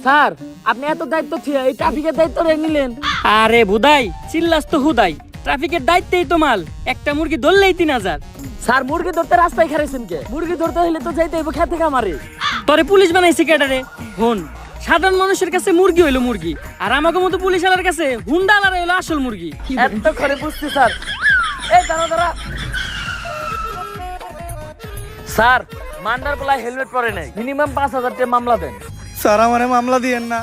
Sir আপনি এত দায়িত্ব থিয়া এই ট্রাফিকের দায়িত্ব নিলেন। আরে বুদাই চিল্লাস তো হুদাই, ট্রাফিকের দায়িত্বেই তো মাল, একটা মুরগি ধরলেই 3000। স্যার মুরগি ধরতে রাস্তায় খারাইছেন কে? মুরগি ধরতে হইলে তো যাইতে হইব খেতে খামারে। তোরে পুলিশ বানাইছে কেডারে? হন, সাধারণ মানুষের কাছে মুরগি হইলো মুরগি, আর আমাকে মতো পুলিশ আলার কাছে হুন্ডা আলার হইলো আসল মুরগি। এত করে বুঝছি স্যার। এই দাঁড়া দাঁড়া। স্যার মান্ডার বলায় হেলমেট পরে নাই, মিনিমাম 5000 টাকা মামলা দেন। স্যার আমারে মামলা দিয়েন না,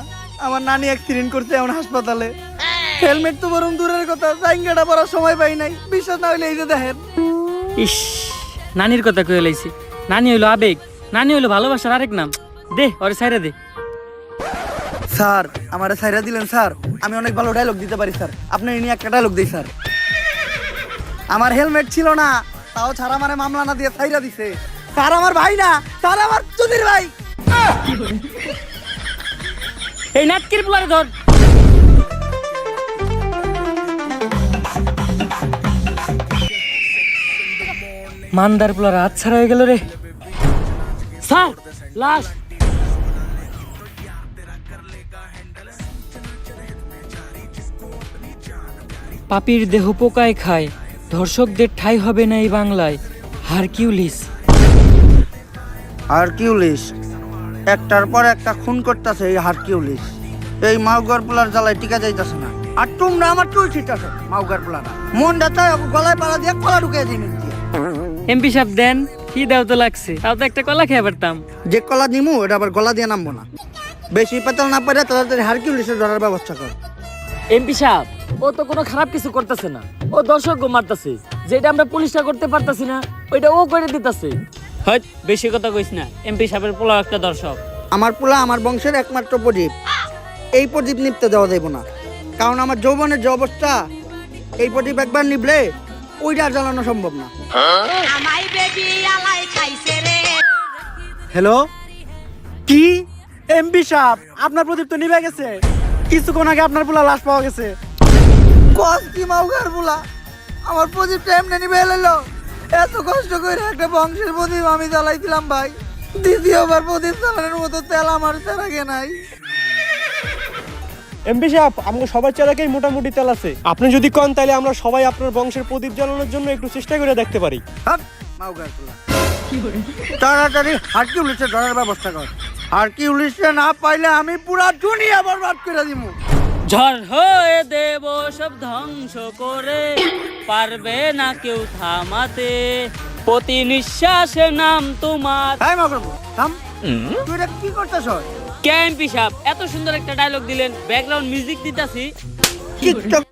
আমার নানি অ্যাক্সিডেন্ট করছে এখন হাসপাতালে। হেলমেট তো বরং দূরের কথা, জাইঙ্গাটা পরার সময় পাই নাই। বিশ্বাস না হইলে এই যে দেখেন। ইস, নানির কথা কয়ে লাইছি। নানি হইলো আবেগ, নানি হইলো ভালোবাসার আরেক নাম। দে ওরে ছাইরা দে। স্যার আমারে ছাইরা দিলেন স্যার, আমি অনেক ভালো ডায়লগ দিতে পারি স্যার, আপনি নিয়ে একটা ডায়লগ দিই স্যার। আমার হেলমেট ছিল না, তাও ছাড়া আমারে মামলা না দিয়ে ছাইরা দিছে। স্যার আমার ভাই না, স্যার আমার চুদির ভাই। এই নাটকির পোলারে ধর। মান্দার পোলার হাত ছাড়া হয়ে গেল রে। স্যার লাশ। পাপির দেহ পোকায় খায়, ধর্ষকদের ঠাঁই হবে না এই বাংলায়। হারকিউলিস। হারকিউলিস একটার পর একটা খুন করতেছে এই হারকিউলিস। এই মাউগার পোলার জ্বালায় টিকা যাইতেছে না, আর তোমরা আমার চুল ছিটাছো মাউগার পোলারা। মনটা চাই গলায় পাড়া দিয়ে কলা ঢুকে দিন। এমপি সাহেব দেন, কি দেও তো লাগছে, তাও তো একটা কলা খেয়ে পারতাম। যে কলা নিমু এটা আবার গলা দিয়ে নামবো না। বেশি পেতাল না পারে তাড়াতাড়ি হারকিউলিসের ধরার ব্যবস্থা কর। এমপি সাহেব ও তো কোনো খারাপ কিছু করতেছে না, ও দর্শক মারতেছে। যেটা আমরা পুলিশটা করতে পারতাছি না ওইটা ও করে দিতেছে। হয়ত বেশি কথা কইস না, এমপি সাহেবের পোলা একটা দর্শক। আমার পোলা আমার বংশের একমাত্র প্রদীপ, এই প্রদীপ নিপতে দেওয়া যাইব না। কারণ আমার যৌবনের যে অবস্থা, এই প্রদীপ একবার নিবলে ওইটা আর জ্বালানো সম্ভব না। হ্যালো, কি এমপি সাহেব আপনার প্রদীপ তো নিভে গেছে, কিছুক্ষণ আগে আপনার পোলা লাশ পাওয়া গেছে। কস কি মাউগার পোলা, আমার প্রদীপটা এমনি নিভে এলো। এত কষ্ট করে একটা বংশের প্রদীপ আমি জ্বালাইছিলাম ভাই, দ্বিতীয়বার প্রদীপ জ্বালানোর মতো তেল আমার তেলাকে নাই। এমপি সাহেব আমাকে সবার চালাকেই মোটামুটি তেল আছে, আপনি যদি কন তাহলে আমরা সবাই আপনার বংশের প্রদীপ জ্বালানোর জন্য একটু চেষ্টা করে দেখতে পারি। মাউগার পোলা, তাড়াতাড়ি হারকিউলিসের ধরার ব্যবস্থা কর। হারকিউলিসে না পাইলে আমি পুরা দুনিয়া বরবাদ করে দিব। ঝড় হয়ে দেব সব ধ্বংস করে, পারবে না কেউ থামাতে, প্রতি নিঃশ্বাসে নাম তোমার। হাই মাউগার পোলা থাম, তুই এটা কি করতেছ? কে এমপি সাহেব এত সুন্দর একটা ডায়লগ দিলেন, ব্যাকগ্রাউন্ড মিউজিক দিতাছি। টিকটক